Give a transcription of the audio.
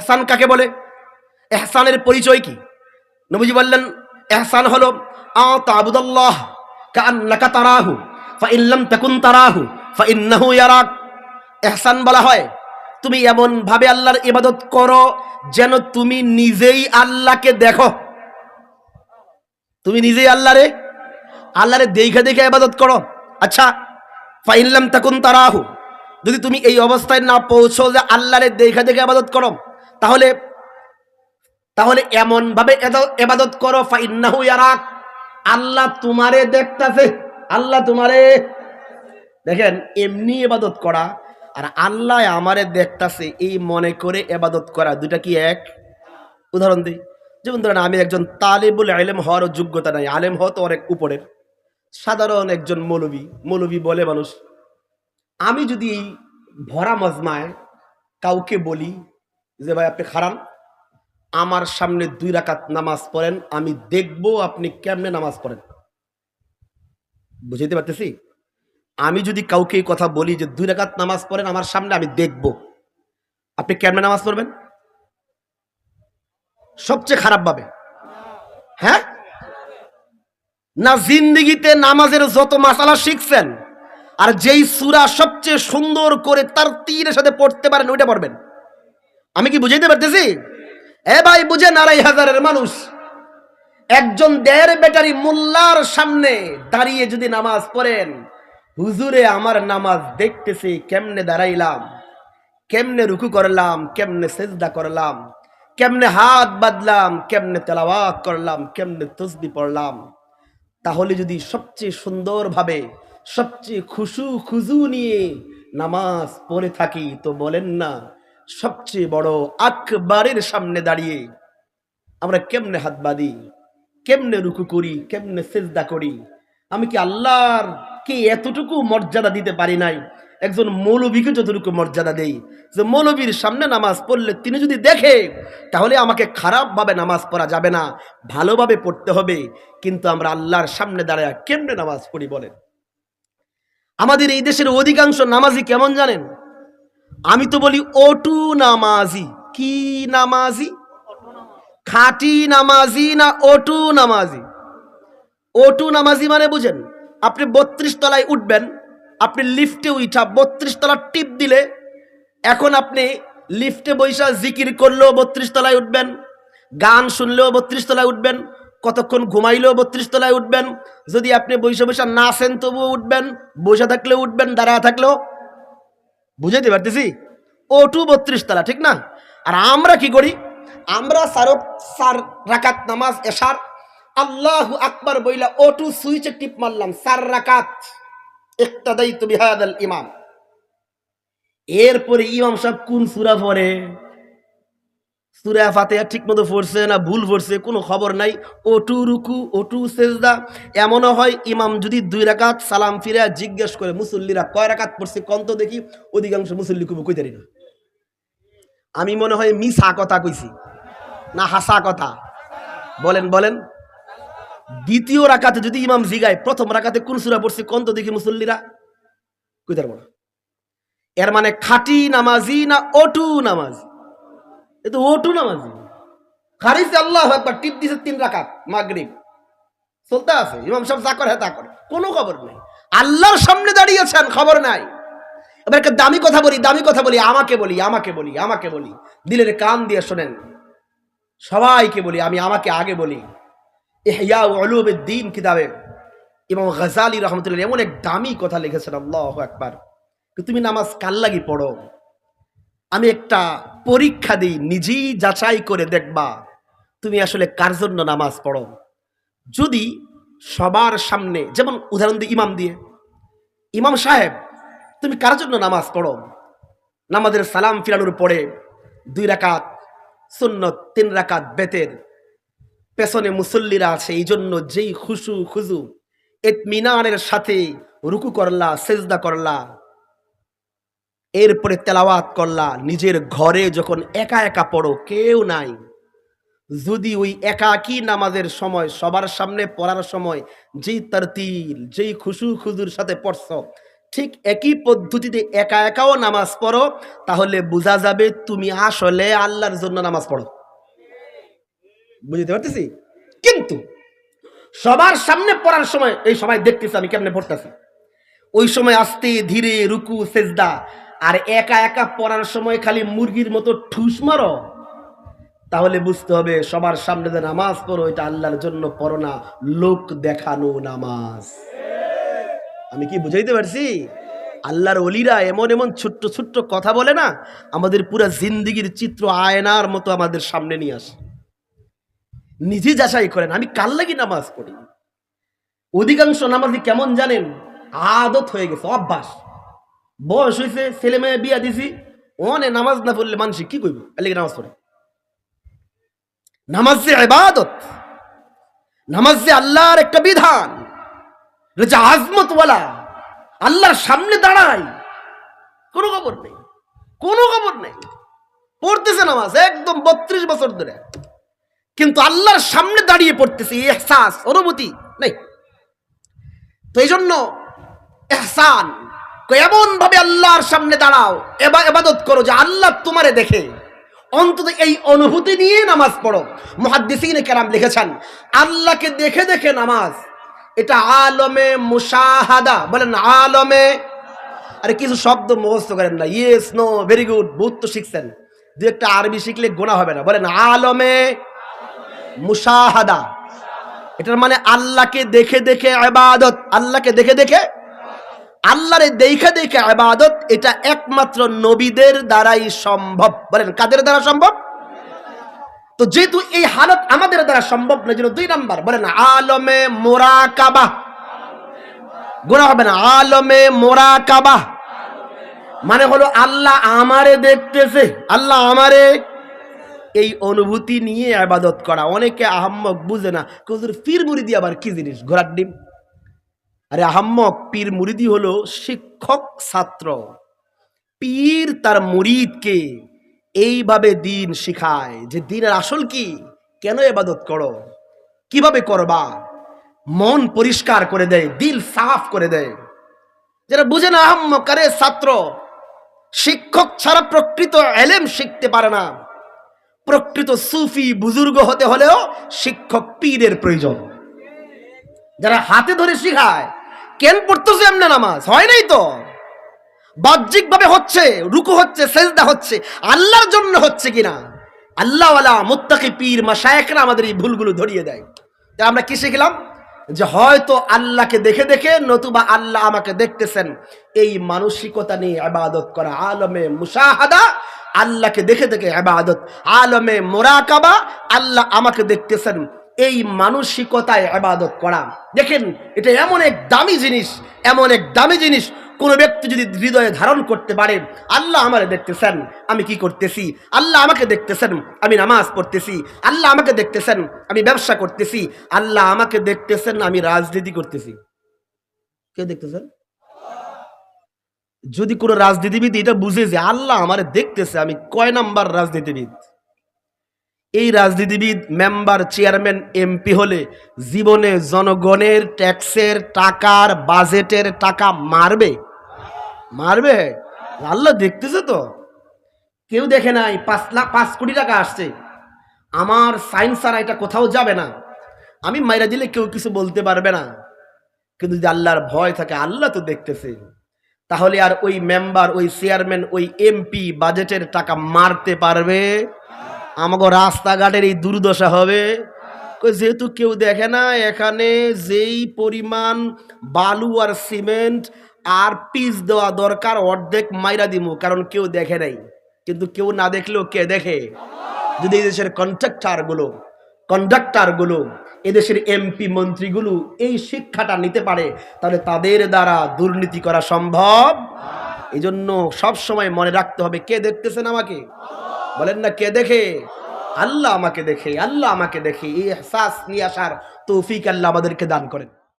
ইহসান কাকে বলে? ইহসানের পরিচয় কি? নবীজি বললেন ইহসান হলো আ'তাবুদাল্লাহ কাআন্নাকা তারাহু ফাইন লাম তাকুন তারাহু ফাইন্নাহু ইয়ারাক। ইহসান বলা হয় তুমি এমন ভাবে আল্লাহর ইবাদত করো যেন তুমি নিজেই আল্লাহকে দেখো। তুমি নিজেই আল্লাহরে দেখে দেখে ইবাদত করো। আচ্ছা, ফাইন লাম তাকুন তারাহু, যদি তুমি এই অবস্থায় না পৌঁছো যে আল্লাহরে দেখে দেখে ইবাদত করো, তাহলে এমন ভাবে ইবাদত করো ফাইন্নাহু ইয়ারাক, আল্লাহ তোমারে দেখতাছে। আল্লাহ তোমারে দেখেন, এমনি ইবাদত করা আর আল্লাহ আমারে দেখতাছে এই মনে করে ইবাদত করা, দুটা কি এক? উদাহরণ দিই, যেমন ধরেন আমি একজন তালিবুল ইলম হওয়ার যোগ্যতা নাই, আলেম হওয়া তো অনেক উপরের, সাধারণ একজন মৌলবী বলে মানুষ। আমি যদি এই ভরা মজমায় কাউকে বলি যে ভাই আপনি খারান, আমার সামনে 2 রাকাত নামাজ পড়েন, আমি দেখবো আপনি কেমনে নামাজ পড়েন। বুঝাইতে পারতেছি? আমি যদি কাউকে এই কথা বলি যে 2 রাকাত নামাজ পড়েন আমার সামনে, আমি দেখবো আপনি কেমনে নামাজ পড়বেন, সবচেয়ে খারাপ ভাবে। হ্যাঁ না, জিন্দেগিতে নামাজের যত মাসালা শিখছেন আর যেই সূরা সবচেয়ে সুন্দর করে তার তীরের সাথে পড়তে পারেন ওইটা পড়বেন। আমি কি বুঝাইতে পারতেছি? এ ভাই বুঝেন, 2,500 মানুষ একজন 1.5 ব্যাটারি মোল্লার সামনে দাঁড়িয়ে যদি নামাজ পড়েন, হুজুরে আমার নামাজ দেখতেছি কেমনে দাঁড়াইলাম, কেমনে রুকু করলাম, কেমনে সেজদা করলাম, কেমনে হাত বাঁধলাম, কেমনে তেলাওয়াত করলাম, কেমনে তাসবিহ পড়লাম, তাহলে যদি সবচেয়ে সুন্দরভাবে সবচেয়ে খুজু নিয়ে নামাজ পড়ে থাকি, তো বলেন না সবচেয়ে বড় আকবারের সামনে দাঁড়িয়ে আমরা কেমনে হাত বাঁধি, কেমনে রুকু করি, কেমনে সেজদা করি, আমি কি আল্লাহর কি এতটুকু মর্যাদা দিতে পারি নাই? একজন মৌলবীকে যতটুকু মর্যাদা দেই, যে মৌলবীর সামনে নামাজ পড়লে তিনি যদি দেখে, তাহলে আমাকে খারাপভাবে নামাজ পড়া যাবে না, ভালোভাবে পড়তে হবে। কিন্তু আমরা আল্লাহর সামনে দাঁড়ায় কেমনে নামাজ পড়ি বলেন? আমাদের এই দেশের অধিকাংশ নামাজি কেমন জানেন? আমি তো বলি ওটু নামাজি। কি নামাজি? খাঁটি নামাজি না ওটু নামাজি? ওটু নামাজি মানে বুঝেন, আপনি 32 তলায় উঠবেন, আপনি লিফটে উঠা 32 তলা টিপ দিলে, এখন আপনি লিফটে বৈশা জিকির করলেও 32 তলায় উঠবেন, গান শুনলেও 32 তলায় উঠবেন, কতক্ষণ ঘুমাইলেও 32 তলায় উঠবেন, যদি আপনি বৈশা বৈশা নাচেন তবুও উঠবেন, বসে থাকলেও উঠবেন, দাঁড়ায় থাকলেও। বুঝাইতে পারতেছি? ওটু 32 তলা, ঠিক না? আর আমরা কি করি? আমরা 4 রাকাত নামাজ এশার আল্লাহু আকবার বইলা ওটু সুইচে টিপ মারলাম, 4 রাকাত ইক্তাদাইতু বিহাদাল ইমাম। এরপরে ইমাম সাহেব কোন সূরা পড়ে, সূরা ফাতিহা ঠিকমতো পড়ছে না ভুল পড়ছে কোনো খবর নাই, ওটু রুকু, ওটু সেজদা। এমনও হয় ইমাম যদি 2 রাকাত সালাম ফিরে জিজ্ঞেস করে মুসল্লিরা কয় রাকাত পড়ছে কন্ত দেখি, অধিকাংশ মুসল্লি কইব কইতারি না। আমি মনে হয় মিছা কথা কইছি না হাসা কথা? বলেন বলেন। দ্বিতীয় রাকাতে যদি ইমাম জিগায় প্রথম রাকাতে কোন সূরা পড়ছে কন্ত দেখি, মুসল্লিরা কইতে পারবো না। এর মানে খাঁটি নামাজি না ওটু নামাজি? এ তো ওটু নামাজি। খারিজে আল্লাহু আকবার টিপ দিছে 3 রাকাত, মাগরিব চলতে আছে, ইমাম সাহেব যা করে তা করে, কোনো খবর নেই। আল্লাহর সামনে দাঁড়িয়েছেন, খবর নাই। এবার একটা দামি কথা বলি, আমাকে বলি, দিলের কান দিয়ে শোনেন, সবাইকে বলি, আমি আমাকে আগে বলি। ইহয়া উলুমুদ্দিন কিতাবে ইমাম গাযালি রাহমাতুল্লাহ এমন এক দামি কথা লিখেছেন, আল্লাহু আকবার। তুমি নামাজ কার লাগি পড়ো? আমি একটা পরীক্ষা দিই, নিজেই যাচাই করে দেখবা তুমি আসলে কার জন্য নামাজ পড়ো। যদি সবার সামনে, যেমন উদাহরণ দিই ইমাম দিয়ে, ইমাম সাহেব তুমি কার জন্য নামাজ পড়ো? নামাজের সালাম ফিরানোর পরে 2 রাকাত সুন্নত, 3 রাকাত বেতের, পেছনে মুসল্লিরা আছে, এই জন্য যেই খুজু ইতমিনানের সাথে রুকু করলা, সেজদা করলা, এরপরে তেলাওয়াত করলা, নিজের ঘরে যখন একা একা পড়ো, কেউ নাই, যদি ওই একাকী নামাজের সময় সবার সামনে পড়ার সময় যেই তারতিল, যেই খুজুর সাথে পড়ছ, ঠিক একই পদ্ধতিতে একা একাও নামাজ পড়ো, তাহলে বোঝা যাবে তুমি আসলে আল্লাহর জন্য নামাজ পড়ো। বুঝতে পারতেছি? কিন্তু সবার সামনে পড়ার সময় এই সবাই দেখতেছে আমি কেমনে পড়তেছি, ওই সময় আস্তে ধীরে রুকু সেজদা, আর একা একা পড়ার সময় খালি মুরগির মতো ঠুস মারো, তাহলে বুঝতে হবে সবার সামনে যে নামাজ পড়ো এটা আল্লাহর জন্য পড়ো না, লোক দেখানো নামাজ। আমি কি বুঝাইতে পারছি? আল্লাহর ওলিরা এমন এমন ছোট্ট ছোট্ট কথা বলে না, আমাদের পুরা জিন্দিগির চিত্র আয়নার মতো আমাদের সামনে নিয়ে আসে। নিজে যাচাই করেন আমি কার লাগি নামাজ পড়ি। অধিকাংশ নামাজি কেমন জানেন? আদত হয়ে গেছে, অভ্যাস। বয়স হয়েছে, ছেলে মেয়ে বিয়া দিছি, অনে নামাজ না পড়লে মানুষ কি কইব? এলাকি নামাজ পড়ে। নামাজ যে ইবাদত, নামাজ যে আল্লাহর একটা বিধান, যে আজমতওয়ালা, আল্লাহর সামনে দাঁড়াই, কোনো খবর নেই, কোনো খবর নেই। পড়তেছে নামাজ একদম 32 বছর ধরে, কিন্তু আল্লাহর সামনে দাঁড়িয়ে পড়তেছে, ইহসাস অনুভূতি নেই। তো এই জন্য ইহসান, এমন ভাবে আল্লাহর সামনে দাঁড়াও, ইবাদত করো যে আল্লাহ তোমারে দেখে, অন্তত এই অনুভূতি নিয়ে নামাজ পড়ো। মুহাদ্দিসিনে কেরাম লিখেছেন আল্লাহকে দেখে দেখে নামাজ, এটা আলমে মুশাহাদা। বলেন আলমে, আরে কিছু শব্দ মুখস্থ করেন না, ইয়েস নো ভেরি গুড, বহুত তো শিখছেন, দু একটা আরবি শিখলে গোনা হবে না। বলেন আলমে মুশাহাদা, এটার মানে আল্লাহকে দেখে দেখে ইবাদত। আল্লাহকে দেখে দেখে, আল্লাহরে দেখে দেখে ইবাদত, এটা একমাত্র নবীদের দ্বারাই সম্ভব। বলেন কাদের দ্বারা সম্ভব? তো যেহেতু এই হালত আমাদের দ্বারা সম্ভব না, যেন 2 নাম্বার বলেন আলমে মুরাকাবা। গোনা হবে না, আলমে মুরাকাবা মানে হলো আল্লাহ আমারে দেখতেছে, আল্লাহ আমারে, এই অনুভূতি নিয়ে ইবাদত করা। অনেকে আহাম্মক বুঝে না, হুজুর পীর মুরিদি আবার কি জিনিস? ঘোড়ার ডিম। আরে আহাম্মক, পীর মুরিদি হলো শিক্ষক ছাত্র। পীর তার মুরিদকে এইভাবে দিন শিখায় যে দিনের আসল কি, কেন ইবাদত করো, কিভাবে করবা, মন পরিষ্কার করে দেয়, দিল সাফ করে দেয়। যারা বুঝে না আহাম্মক, আরে ছাত্র, শিক্ষক ছাড়া প্রকৃত এলেম শিখতে পারে না। প্রকৃত সুফি বুজুর্গ হতে হলেও শিক্ষক পীরের প্রয়োজন, যারা হাতে ধরে শিখায়। কেন পড়তেছে এমনি নামাজ? হয় নাই তো, বাহ্যিক ভাবে হচ্ছে, রুকু হচ্ছে, সেজদা হচ্ছে, আল্লাহর জন্য হচ্ছে কিনা? আল্লাহওয়ালা মুত্তাকি পীর মাশায়েখরা আমাদের এই ভুলগুলো ধরিয়ে দেয়। আমরা কি শিখলাম? যে হয়তো আল্লাহকে দেখে দেখে, নতুবা আল্লাহ আমাকে দেখতেছেন, এই মানসিকতা নিয়ে ইবাদত করা। আলমে মুশাহাদা, আল্লাহকে দেখে দেখে ইবাদত। আলমে মুরাকাবা, আল্লাহ আমাকে দেখতেছেন, এই মানসিকতায় ইবাদত করা। দেখেন এটা এমন এক দামি জিনিস, এমন এক দামি জিনিস, কোন ব্যক্তি যদি হৃদয়ে ধারণ করতে পারে, আল্লাহ আমারে দেখতেছেন আমি কি করতেছি, আল্লাহ আমাকে দেখতেছেন আমি নামাজ পড়তেছি, আল্লাহ আমাকে দেখতেছেন আমি ব্যবসা করতেছি, আল্লাহ আমাকে দেখতেছেন আমি রাজনীতি করতেছি। কে দেখতেছেন? যদি কোনো রাজনীতিবিদ এটা বুঝে যে আল্লাহ আমারে দেখতেছে, আমি কয় নাম্বার রাজনীতিবিদ, এই রাজনীতিবিদ মেম্বার, চেয়ারম্যান, এমপি হলে জীবনে জনগণের ট্যাক্সের টাকার, বাজেটের টাকা মারবে? মারবে? আল্লাহ দেখতেছে তো। কেউ দেখে নাই 5 কোটি টাকা আসছে, আমার সাইন ছাড়া এটা কোথাও যাবে না, আমি মাইরা দিলে কেউ কিছু বলতে পারবে না। কিন্তু যদি আল্লাহর ভয় থাকে, আল্লাহ তো দেখতেছে, তাহলে আর ওই মেম্বার, ওই চেয়ারম্যান, ওই এমপি বাজেটের টাকা মারতে পারবে? আমাকে রাস্তাঘাটের এই দুর্দশা হবে। যেহেতু কেউ দেখে না, এখানে যেই পরিমাণ বালু আর সিমেন্ট আর পিচ দেওয়া দরকার অর্ধেক মাইরা দিমু, কারণ কেউ দেখে নাই। কিন্তু কেউ না দেখলেও কে দেখে? যদি এই দেশের কন্ডাক্টরগুলো, এদেশের এমপি মন্ত্রীগুলো এই শিক্ষাটা নিতে পারে, তাহলে তাদের দ্বারা দুর্নীতি করা সম্ভব। এই জন্য সবসময় মনে রাখতে হবে, কে দেখতেছেন আমাকে? বলেন না কে দেখে? আল্লাহ আমাকে দেখে, আল্লাহ আমাকে দেখে। এই ইহসাস নিয়ে আসার তৌফিক আল্লাহ আমাদেরকে দান করেন।